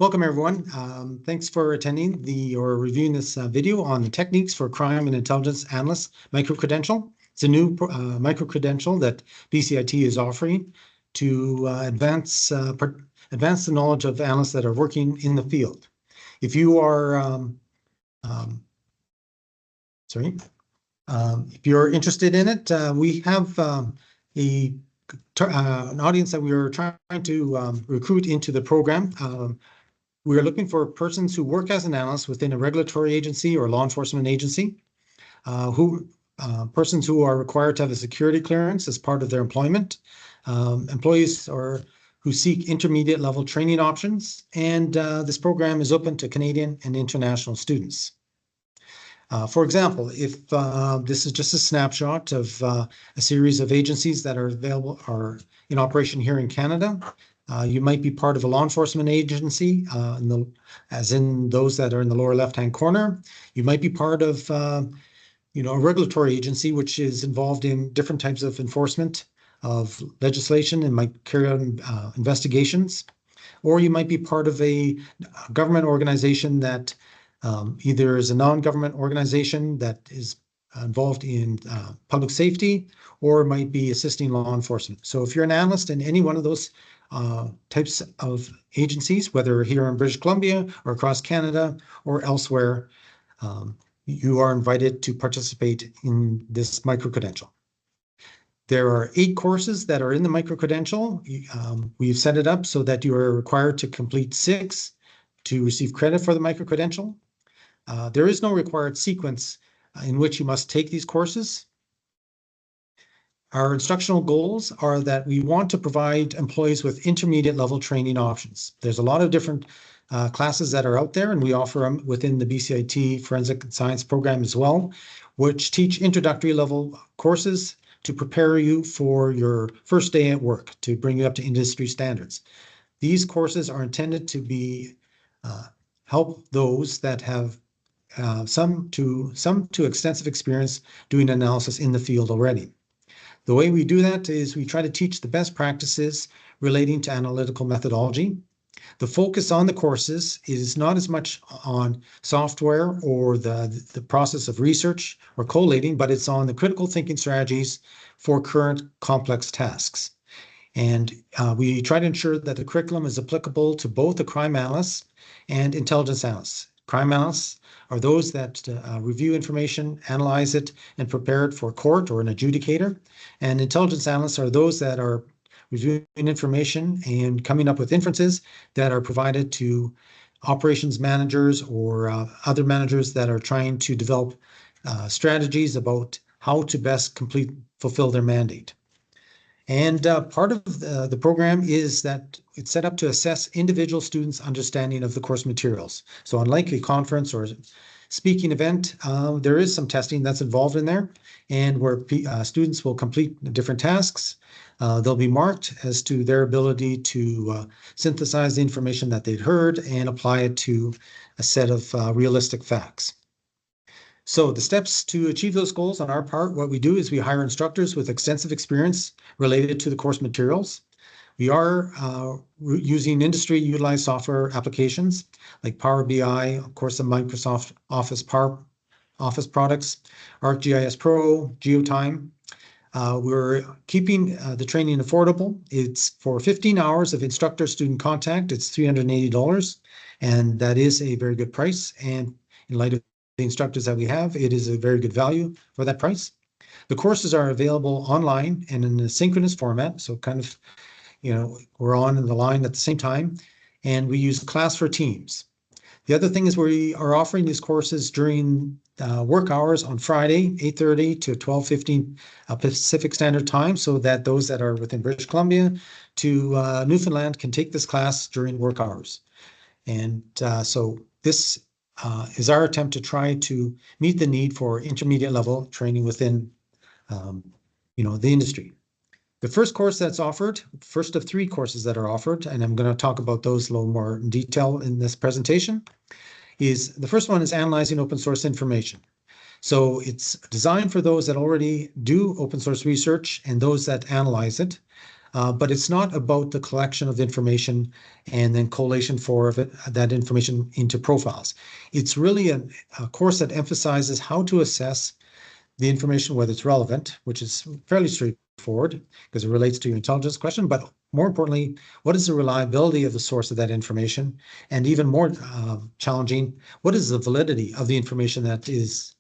Welcome, everyone. Thanks for attending or reviewing this video on the techniques for crime and intelligence analysts microcredential. It's a new microcredential that BCIT is offering to advance the knowledge of analysts that are working in the field. If you are if you're interested in it, we have an audience that we are trying to recruit into the program. We are looking for persons who work as an analyst within a regulatory agency or law enforcement agency, persons who are required to have a security clearance as part of their employment, employees who seek intermediate level training options, and this program is open to Canadian and international students. For example, if this is just a snapshot of a series of agencies that are in operation here in Canada. You might be part of a law enforcement agency, as in those that are in the lower left-hand corner. You might be part of, a regulatory agency, which is involved in different types of enforcement of legislation and might carry out investigations. Or you might be part of a government organization that either is a non-government organization that is involved in public safety, or might be assisting law enforcement. So if you're an analyst in any one of those types of agencies, whether here in British Columbia or across Canada or elsewhere, you are invited to participate in this microcredential. There are 8 courses that are in the microcredential. We've set it up so that you are required to complete 6 to receive credit for the microcredential. There is no required sequence in which you must take these courses. Our instructional goals are that we want to provide employees with intermediate level training options. There's a lot of different classes that are out there, and we offer them within the BCIT Forensic Science program as well, which teach introductory level courses to prepare you for your first day at work, to bring you up to industry standards. These courses are intended to be help those that have some to extensive experience doing analysis in the field already. The way we do that is we try to teach the best practices relating to analytical methodology. The focus on the courses is not as much on software or the process of research or collating, but it's on the critical thinking strategies for current complex tasks. And we try to ensure that the curriculum is applicable to both the crime analysts and intelligence analysts. Crime analysts are those that review information, analyze it, and prepare it for court or an adjudicator. And intelligence analysts are those that are reviewing information and coming up with inferences that are provided to operations managers or other managers that are trying to develop strategies about how to best fulfill their mandate. And part of the program is that it's set up to assess individual students' understanding of the course materials. So unlike a conference or speaking event, there is some testing that's involved in there, and where students will complete different tasks. They'll be marked as to their ability to synthesize the information that they'd heard and apply it to a set of realistic facts. So the steps to achieve those goals on our part, what we do is we hire instructors with extensive experience related to the course materials. We are using industry-utilized software applications like Power BI, of course, the Microsoft Office products, ArcGIS Pro, GeoTime. We're keeping the training affordable. It's for 15 hours of instructor-student contact. It's $380, and that is a very good price. And in light of the instructors that we have, it is a very good value for that price. The courses are available online and in a synchronous format, so kind of, we're on in the line at the same time, and we use class for teams. The other thing is we are offering these courses during work hours on Friday, 8:30 to 12:15 Pacific Standard Time, so that those that are within British Columbia to Newfoundland can take this class during work hours. And so this is our attempt to try to meet the need for intermediate level training within, the industry. The first course that's offered, first of 3 courses that are offered, and I'm going to talk about those a little more in detail in this presentation, is the first one is analyzing open source information. So it's designed for those that already do open source research and those that analyze it. but it's not about the collection of information and then collation for that information into profiles. It's really a course that emphasizes how to assess the information, whether it's relevant, which is fairly straightforward because it relates to your intelligence question, but more importantly, what is the reliability of the source of that information? And even more challenging, what is the validity of the information that is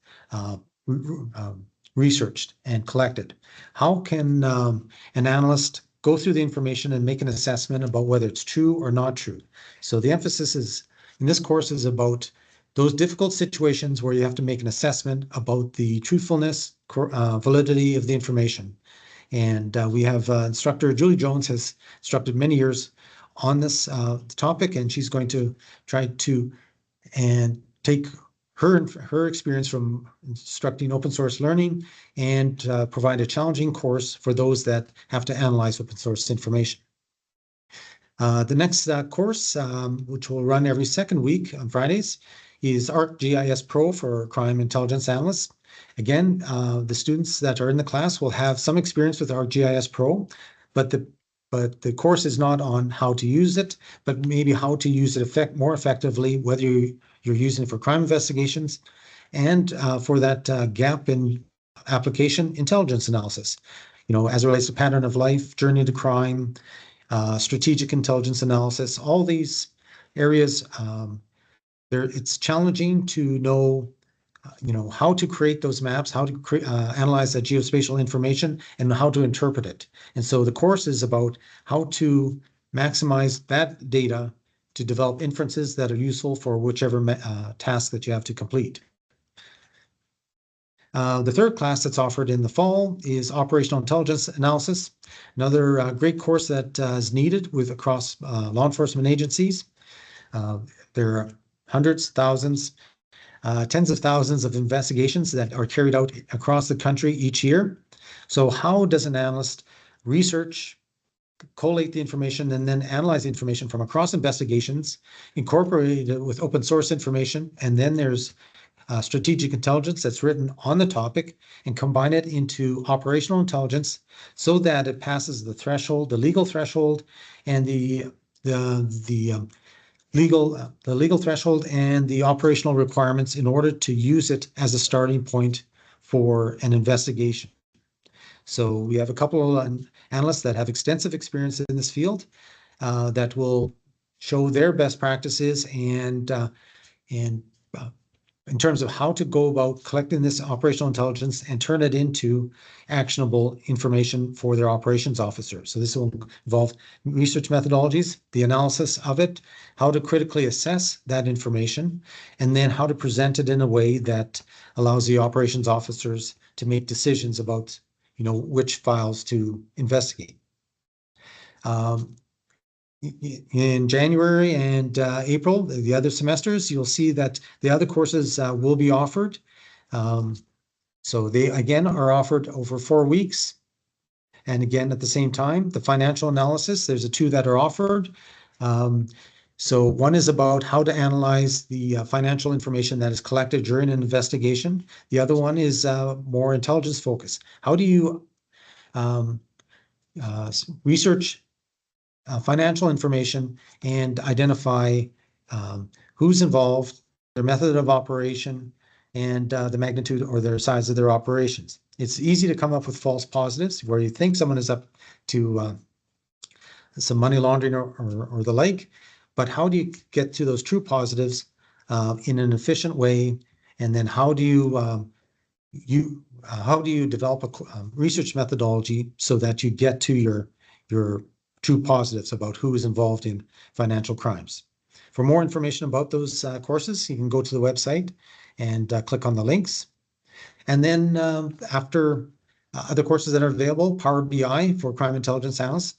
researched and collected? How can an analyst go through the information and make an assessment about whether it's true or not true? So the emphasis is in this course is about those difficult situations where you have to make an assessment about the truthfulness, validity of the information. And we have instructor Julie Jones has instructed many years on this topic, and she's going to try to take her experience from instructing open source learning and provide a challenging course for those that have to analyze open source information. The next course, which will run every second week on Fridays, is ArcGIS Pro for crime intelligence analysts. Again, the students that are in the class will have some experience with ArcGIS Pro, but the course is not on how to use it, but maybe how to use it more effectively, whether you're using it for crime investigations and for that gap in application intelligence analysis. As it relates to pattern of life, journey to crime, strategic intelligence analysis, all these areas, it's challenging to know, how to create those maps, how to analyze that geospatial information, and how to interpret it. And so the course is about how to maximize that data to develop inferences that are useful for whichever task that you have to complete. The third class that's offered in the fall is Operational Intelligence Analysis, another great course that is needed across law enforcement agencies. There are hundreds, thousands, tens of thousands of investigations that are carried out across the country each year. So how does an analyst research, collate the information, and then analyze the information from across investigations, incorporate it with open source information, and then there's strategic intelligence that's written on the topic, and combine it into operational intelligence so that it passes the threshold, the legal threshold, and the legal threshold and the operational requirements in order to use it as a starting point for an investigation. So we have a couple of analysts that have extensive experience in this field that will show their best practices and in terms of how to go about collecting this operational intelligence and turn it into actionable information for their operations officer. So this will involve research methodologies, the analysis of it, how to critically assess that information, and then how to present it in a way that allows the operations officers to make decisions about, which files to investigate. In January and April, the other semesters, you'll see that the other courses will be offered. So they, again, are offered over 4 weeks. And again, at the same time, the financial analysis, there's two that are offered. So one is about how to analyze the financial information that is collected during an investigation. The other one is more intelligence focused. How do you research financial information and identify who's involved, their method of operation, and the magnitude or their size of their operations. It's easy to come up with false positives where you think someone is up to some money laundering or the like, but how do you get to those true positives in an efficient way? And then how do you develop a research methodology so that you get to your true positives about who is involved in financial crimes? For more information about those courses, you can go to the website and click on the links. And then after other courses that are available, Power BI for crime intelligence analysts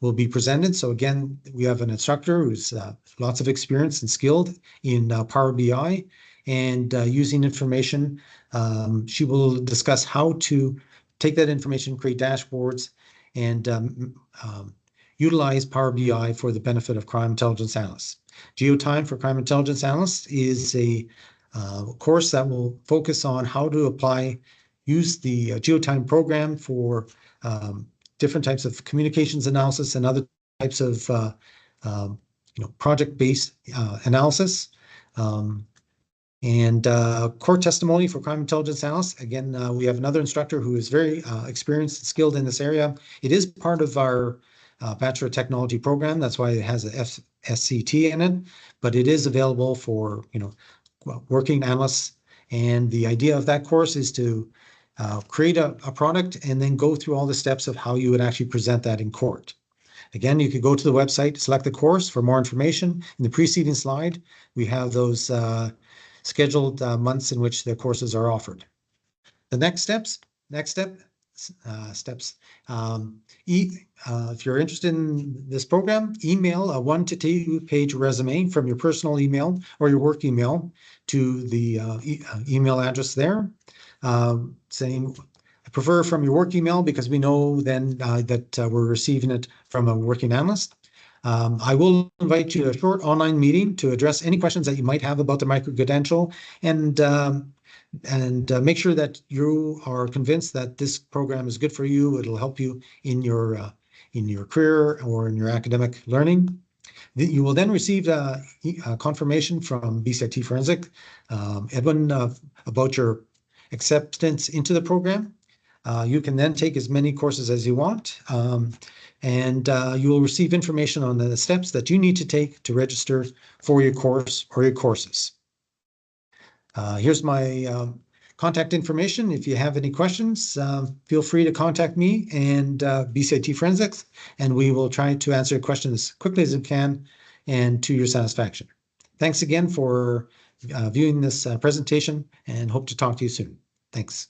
will be presented. So again, we have an instructor who's lots of experience and skilled in Power BI and using information. She will discuss how to take that information, create dashboards, and utilize Power BI for the benefit of crime intelligence analysts. GeoTime for crime intelligence analysts is a course that will focus on how to use the GeoTime program for different types of communications analysis and other types of project-based analysis. And core testimony for crime intelligence analysts. Again, we have another instructor who is very experienced and skilled in this area. It is part of our Bachelor of Technology program. That's why it has a SCT in it, but it is available for working analysts. And the idea of that course is to create a product and then go through all the steps of how you would actually present that in court. Again, you could go to the website, select the course for more information. In the preceding slide, we have those scheduled months in which the courses are offered. The next step. If you're interested in this program, email a 1 to 2 page resume from your personal email or your work email to the email address there, saying, I prefer from your work email because we know then that we're receiving it from a working analyst. I will invite you to a short online meeting to address any questions that you might have about the Microcredential and make sure that you are convinced that this program is good for you. It'll help you in your career or in your academic learning. You will then receive a confirmation from BCIT Forensic, Edwin, about your acceptance into the program. You can then take as many courses as you want, and you will receive information on the steps that you need to take to register for your course or your courses. Here's my contact information. If you have any questions, feel free to contact me and BCIT Forensics, and we will try to answer your questions as quickly as we can and to your satisfaction. Thanks again for viewing this presentation, and hope to talk to you soon. Thanks.